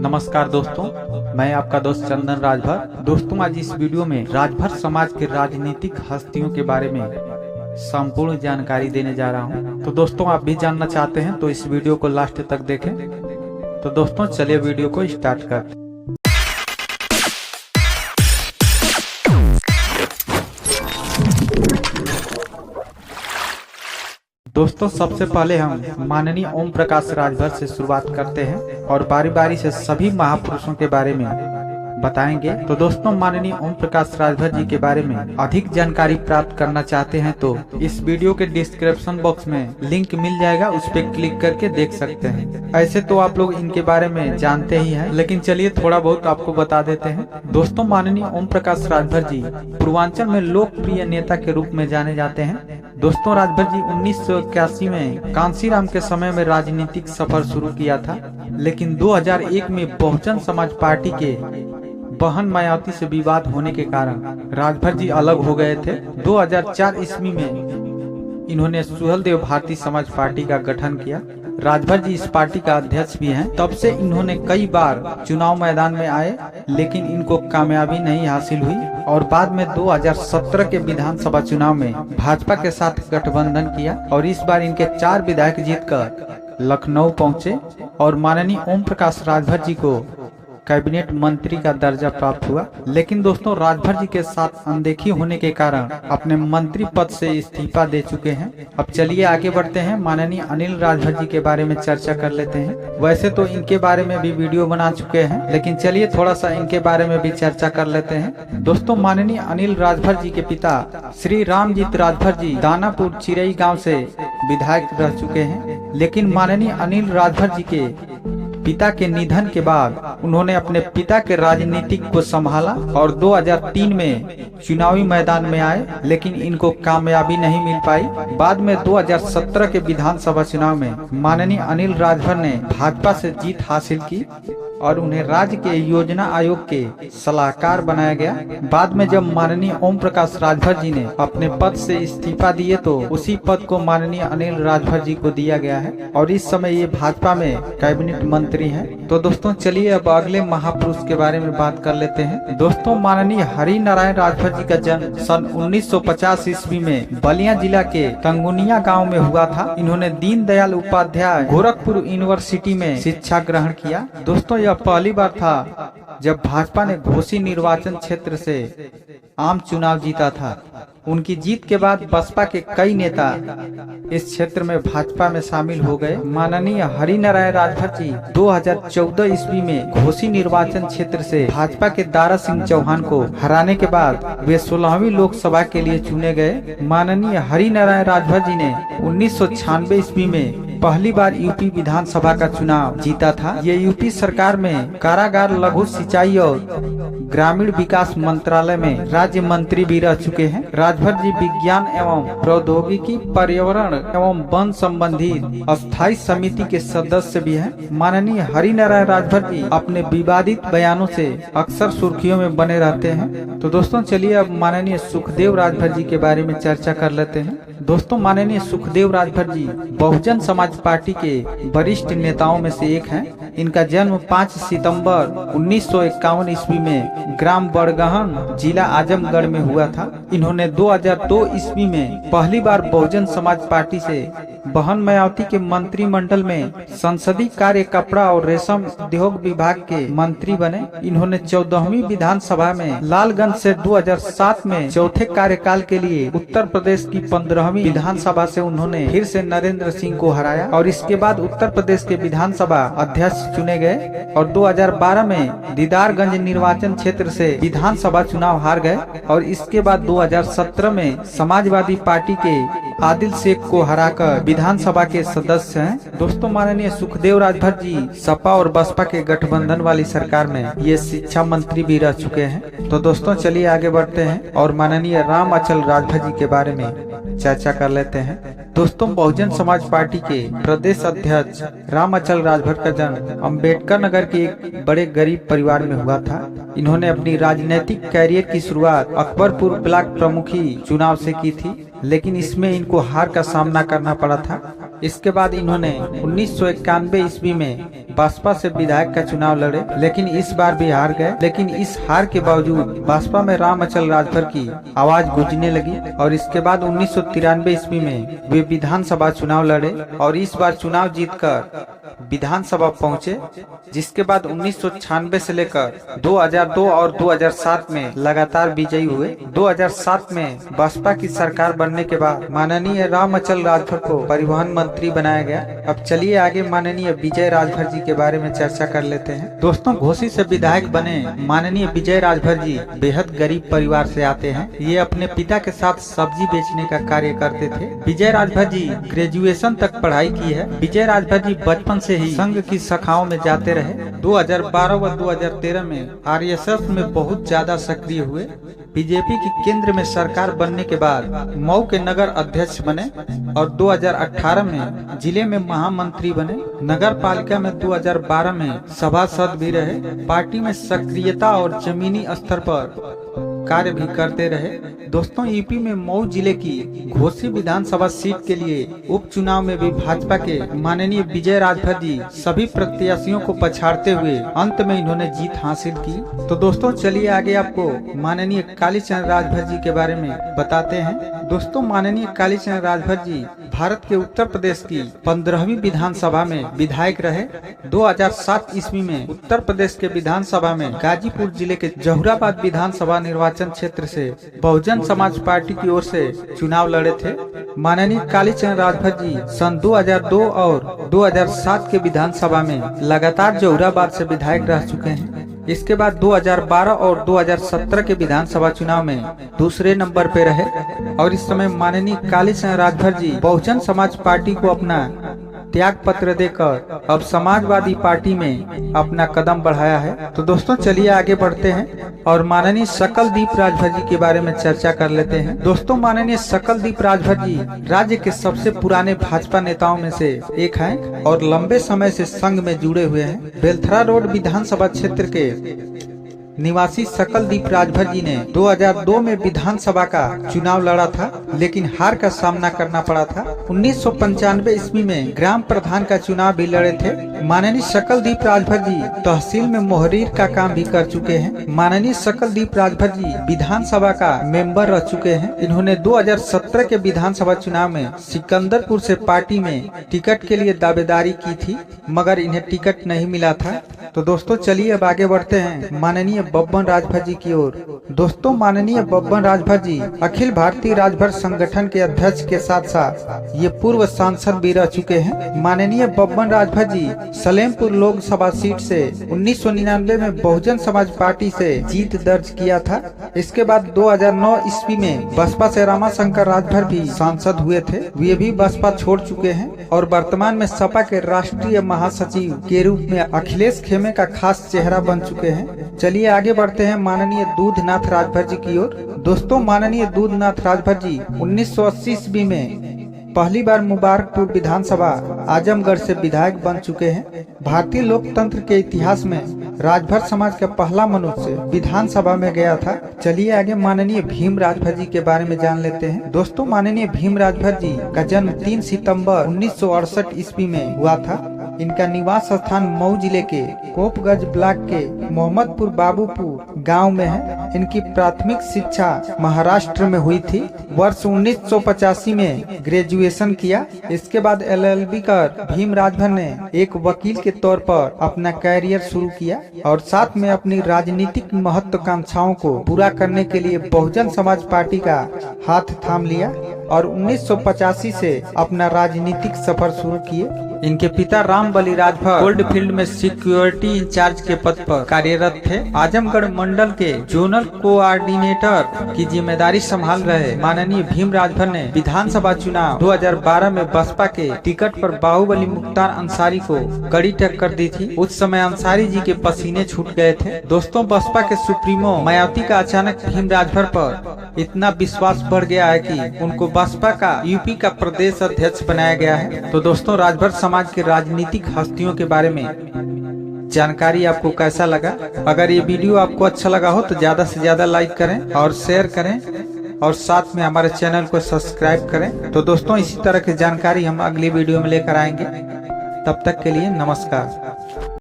नमस्कार दोस्तों, मैं आपका दोस्त चंदन राजभर। दोस्तों, आज इस वीडियो में राजभर समाज के राजनीतिक हस्तियों के बारे में संपूर्ण जानकारी देने जा रहा हूं। तो दोस्तों, आप भी जानना चाहते हैं तो इस वीडियो को लास्ट तक देखें। तो दोस्तों, चलिए वीडियो को स्टार्ट करते हैं। दोस्तों, सबसे पहले हम माननीय ओम प्रकाश राजभर से शुरुआत करते हैं और बारी बारी से सभी महापुरुषों के बारे में बताएंगे। तो दोस्तों, माननीय ओम प्रकाश राजभर जी के बारे में अधिक जानकारी प्राप्त करना चाहते हैं तो इस वीडियो के डिस्क्रिप्शन बॉक्स में लिंक मिल जाएगा, उस पर क्लिक करके देख सकते हैं। ऐसे तो आप लोग इनके बारे में जानते ही हैं, लेकिन चलिए थोड़ा बहुत आपको बता देते हैं। दोस्तों, माननीय ओम प्रकाश राजभर जी पूर्वांचल में लोकप्रिय नेता के रूप में जाने जाते हैं। दोस्तों, राजभर जी 1981 में कांसीराम के समय में राजनीतिक सफर शुरू किया था, लेकिन 2001 में बहुजन समाज पार्टी के बहन मायावती से विवाद होने के कारण राजभर जी अलग हो गए थे। 2004 ईस्वी में इन्होंने सुहेलदेव भारतीय समाज पार्टी का गठन किया। राजभर जी इस पार्टी का अध्यक्ष भी हैं। तब से इन्होंने कई बार चुनाव मैदान में आए, लेकिन इनको कामयाबी नहीं हासिल हुई और बाद में 2017 के विधानसभा चुनाव में भाजपा के साथ गठबंधन किया और इस बार इनके 4 विधायक जीतकर लखनऊ पहुंचे और माननीय ओम प्रकाश राजभर जी को कैबिनेट मंत्री का दर्जा प्राप्त हुआ। लेकिन दोस्तों, राजभर जी के साथ अनदेखी होने के कारण अपने मंत्री पद से इस्तीफा दे चुके हैं। अब चलिए आगे बढ़ते हैं, माननीय अनिल राजभर जी के बारे में चर्चा कर लेते हैं। वैसे तो इनके बारे में भी वीडियो बना चुके हैं, लेकिन चलिए थोड़ा सा इनके बारे में भी चर्चा कर लेते हैं। दोस्तों, माननीय अनिल राजभर जी के पिता श्री रामजीत राजभर जी दानापुर चिरई गाँव से विधायक रह चुके हैं, लेकिन माननीय अनिल राजभर जी के पिता के निधन के बाद उन्होंने अपने पिता के राजनीतिक को संभाला और 2003 में चुनावी मैदान में आए, लेकिन इनको कामयाबी नहीं मिल पाई। बाद में 2017 के विधानसभा चुनाव में माननीय अनिल राजभर ने भाजपा से जीत हासिल की और उन्हें राज्य के योजना आयोग के सलाहकार बनाया गया। बाद में जब माननीय ओम प्रकाश राजभर जी ने अपने पद से इस्तीफा दिए तो उसी पद को माननीय अनिल राजभर जी को दिया गया है और इस समय ये भाजपा में कैबिनेट मंत्री हैं। तो दोस्तों, चलिए अब अगले महापुरुष के बारे में बात कर लेते हैं। दोस्तों, माननीय हरि नारायण राजभर जी का जन्म सन 1950 ईस्वी में बलिया जिला के तंगुनिया गाँव में हुआ था। इन्होंने दीनदयाल उपाध्याय गोरखपुर यूनिवर्सिटी में शिक्षा ग्रहण किया। दोस्तों, यह पहली बार था जब भाजपा ने घोसी निर्वाचन क्षेत्र से आम चुनाव जीता था। उनकी जीत के बाद बसपा के कई नेता इस क्षेत्र में भाजपा में शामिल हो गए। माननीय हरि नारायण राजभर जी 2014 ईस्वी में घोसी निर्वाचन क्षेत्र से भाजपा के दारा सिंह चौहान को हराने के बाद वे 16वीं लोकसभा के लिए चुने गए। माननीय हरि नारायण राजभर जी ने 1996 ईस्वी में पहली बार यूपी विधानसभा का चुनाव जीता था। ये यूपी सरकार में कारागार, लघु सिंचाई और ग्रामीण विकास मंत्रालय में राज्य मंत्री भी रह चुके हैं। राजभर जी विज्ञान एवं प्रौद्योगिकी, पर्यावरण एवं वन संबंधी अस्थायी समिति के सदस्य भी हैं। माननीय हरि नारायण राजभर जी अपने विवादित बयानों से अक्सर सुर्खियों में बने रहते हैं। तो दोस्तों, चलिए अब माननीय सुखदेव राजभर जी के बारे में चर्चा कर लेते हैं। दोस्तों, माननीय सुखदेव राजभर जी बहुजन समाज पार्टी के वरिष्ठ नेताओं में से एक हैं। इनका जन्म 5 सितंबर 1951 ईस्वी में ग्राम बड़गहन, जिला आजमगढ़ में हुआ था। इन्होंने 2002 ईस्वी में पहली बार बहुजन समाज पार्टी से बहन मायावती के मंत्रिमंडल में संसदीय कार्य, कपड़ा और रेशम उद्योग विभाग के मंत्री बने। इन्होंने 14वीं विधानसभा में लालगंज से 2007 में चौथे कार्यकाल के लिए उत्तर प्रदेश की 15वीं विधानसभा से उन्होंने फिर से नरेंद्र सिंह को हराया और इसके बाद उत्तर प्रदेश के विधानसभा अध्यक्ष चुने गए और 2012 में दीदारगंज निर्वाचन क्षेत्र से विधानसभा चुनाव हार गए और इसके बाद 2017 में समाजवादी पार्टी के आदिल शेख को हराकर विधानसभा के सदस्य हैं। दोस्तों, माननीय सुखदेव राजभर जी सपा और बसपा के गठबंधन वाली सरकार में ये शिक्षा मंत्री भी रह चुके हैं। तो दोस्तों, चलिए आगे बढ़ते हैं और माननीय राम अचल राजभर जी के बारे में चर्चा कर लेते हैं। दोस्तों, बहुजन समाज पार्टी के प्रदेश अध्यक्ष राम अचल राजभर का जन्म अम्बेडकर नगर के एक बड़े गरीब परिवार में हुआ था। इन्होंने अपनी राजनीतिक कैरियर की शुरुआत अकबरपुर ब्लॉक प्रमुखी चुनाव से की थी, लेकिन इसमें इनको हार का सामना करना पड़ा था। इसके बाद इन्होंने 1991 ईस्वी में बसपा से विधायक का चुनाव लड़े, लेकिन इस बार भी हार गए। लेकिन इस हार के बावजूद बसपा में राम अचल राजभर की आवाज गूंजने लगी और इसके बाद 1993 ईस्वी में वे विधानसभा चुनाव लड़े और इस बार चुनाव जीतकर विधानसभा पहुंचे। जिसके बाद 1996 से लेकर 2002 और 2007 में लगातार विजयी हुए। 2007 में बसपा की सरकार बनने के बाद माननीय राम अचल राजभर को परिवहन मंत्री बनाया गया। अब चलिए आगे माननीय विजय राजभर जी के बारे में चर्चा कर लेते हैं। दोस्तों, घोसी से विधायक बने माननीय विजय राजभर जी बेहद गरीब परिवार से आते हैं। ये अपने पिता के साथ सब्जी बेचने का कार्य करते थे। विजय राजभर जी ग्रेजुएशन तक पढ़ाई की है। विजय राजभर जी बचपन से ही संघ की शाखाओं में जाते रहे। 2012 व 2013 में आरएसएस में बहुत ज्यादा सक्रिय हुए। बीजेपी की केंद्र में सरकार बनने के बाद मऊ के नगर अध्यक्ष बने और 2018 में जिले में महामंत्री बने। नगर पालिका में 2012 में सभासद भी रहे। पार्टी में सक्रियता और जमीनी स्तर पर कार्य भी करते रहे। दोस्तों, यूपी में मऊ जिले की घोसी विधानसभा सीट के लिए उपचुनाव में भी भाजपा के माननीय विजय राजभर जी सभी प्रत्याशियों को पछाड़ते हुए अंत में इन्होंने जीत हासिल की। तो दोस्तों, चलिए आगे आपको माननीय कालीचरण राजभर जी के बारे में बताते हैं। दोस्तों, माननीय कालीचरण राजभर जी भारत के उत्तर प्रदेश की 15वीं विधानसभा में विधायक रहे। 2007 ईस्वी में उत्तर प्रदेश के विधानसभा में गाजीपुर जिले के जहुराबाद विधानसभा निर्वाचन क्षेत्र से बहुजन समाज पार्टी की ओर से चुनाव लड़े थे। माननीय कालीचरण राजभर जी सन 2002 और 2007 के विधानसभा में लगातार जहुराबाद से विधायक रह चुके हैं। इसके बाद 2012 और 2017 के विधानसभा चुनाव में दूसरे नंबर पे रहे और इस समय माननीय कालीचरण राजभर जी बहुजन समाज पार्टी को अपना त्याग पत्र देकर अब समाजवादी पार्टी में अपना कदम बढ़ाया है। तो दोस्तों, चलिए आगे बढ़ते हैं और माननीय सकलदीप राजभर जी के बारे में चर्चा कर लेते हैं। दोस्तों, माननीय सकलदीप राजभर जी राज्य के सबसे पुराने भाजपा नेताओं में से एक हैं और लंबे समय से संघ में जुड़े हुए हैं। बेलथरा रोड विधानसभा क्षेत्र के निवासी सकलदीप राजभर जी ने 2002 में विधानसभा का चुनाव लड़ा था, लेकिन हार का सामना करना पड़ा था। 1995 ईस्वी में ग्राम प्रधान का चुनाव भी लड़े थे। माननीय सकलदीप राजभर जी तहसील में मोहरीर का काम भी कर चुके हैं। माननीय सकलदीप राजभर जी विधानसभा का मेंबर रह चुके हैं। इन्होंने 2017 के विधानसभा चुनाव में सिकंदरपुर से पार्टी में टिकट के लिए दावेदारी की थी, मगर इन्हें टिकट नहीं मिला था। तो दोस्तों, चलिए अब आगे बढ़ते हैं माननीय बब्बन राजभर जी की ओर। दोस्तों, माननीय बब्बन राजभर जी अखिल भारतीय राजभर संगठन के अध्यक्ष के साथ साथ ये पूर्व सांसद भी रह चुके हैं। माननीय बब्बन राजभर जी सलेमपुर लोकसभा सीट से 1999 में बहुजन समाज पार्टी से जीत दर्ज किया था। इसके बाद 2009 ईस्वी में बसपा से रामाशंकर राजभर भी सांसद हुए थे। वे भी बसपा छोड़ चुके हैं और वर्तमान में सपा के राष्ट्रीय महासचिव के रूप में अखिलेश खेमे का खास चेहरा बन चुके हैं। चलिए आगे बढ़ते हैं माननीय दूधनाथ राजभर जी की ओर। दोस्तों, माननीय दूधनाथ राजभर जी 1980 ईस्वी में पहली बार मुबारकपुर विधानसभा आजमगढ़ से विधायक बन चुके हैं। भारतीय लोकतंत्र के इतिहास में राजभर समाज का पहला मनुष्य विधानसभा में गया था। चलिए आगे माननीय भीम राजभर जी के बारे में जान लेते हैं। दोस्तों, माननीय भीम राजभर जी का जन्म 3 सितंबर 1968 ईस्वी में हुआ था। इनका निवास स्थान मऊ जिले के कोपगंज ब्लॉक के मोहम्मदपुर बाबूपुर गांव में है। इनकी प्राथमिक शिक्षा महाराष्ट्र में हुई थी। वर्ष 1985 में ग्रेजुएशन किया। इसके बाद LLB कर भीम राजभर ने एक वकील के तौर पर अपना कैरियर शुरू किया और साथ में अपनी राजनीतिक महत्वाकांक्षाओं को पूरा करने के लिए बहुजन समाज पार्टी का हाथ थाम लिया और 1985 से अपना राजनीतिक सफर शुरू किए। इनके पिता रामबली राजभर गोल्डफील्ड में सिक्योरिटी इंचार्ज के पद पर कार्यरत थे। आजमगढ़ मंडल के जोनल कोऑर्डिनेटर की जिम्मेदारी संभाल रहे माननीय भीम राजभर ने विधानसभा चुनाव 2012 में बसपा के टिकट पर बाहुबली मुख्तार अंसारी को कड़ी टक्कर दी थी। उस समय अंसारी जी के पसीने छूट गए थे। दोस्तों, बसपा के सुप्रीमो मायावती का अचानक भीम राजभर पर इतना विश्वास बढ़ गया है कि उनको बसपा का यूपी का प्रदेश अध्यक्ष बनाया गया है। तो दोस्तों, राजभर समाज के राजनीतिक हस्तियों के बारे में जानकारी आपको कैसा लगा? अगर ये वीडियो आपको अच्छा लगा हो तो ज्यादा से ज्यादा लाइक करें और शेयर करें और साथ में हमारे चैनल को सब्सक्राइब करें। तो दोस्तों, इसी तरह की जानकारी हम अगली वीडियो में लेकर आएंगे। तब तक के लिए नमस्कार।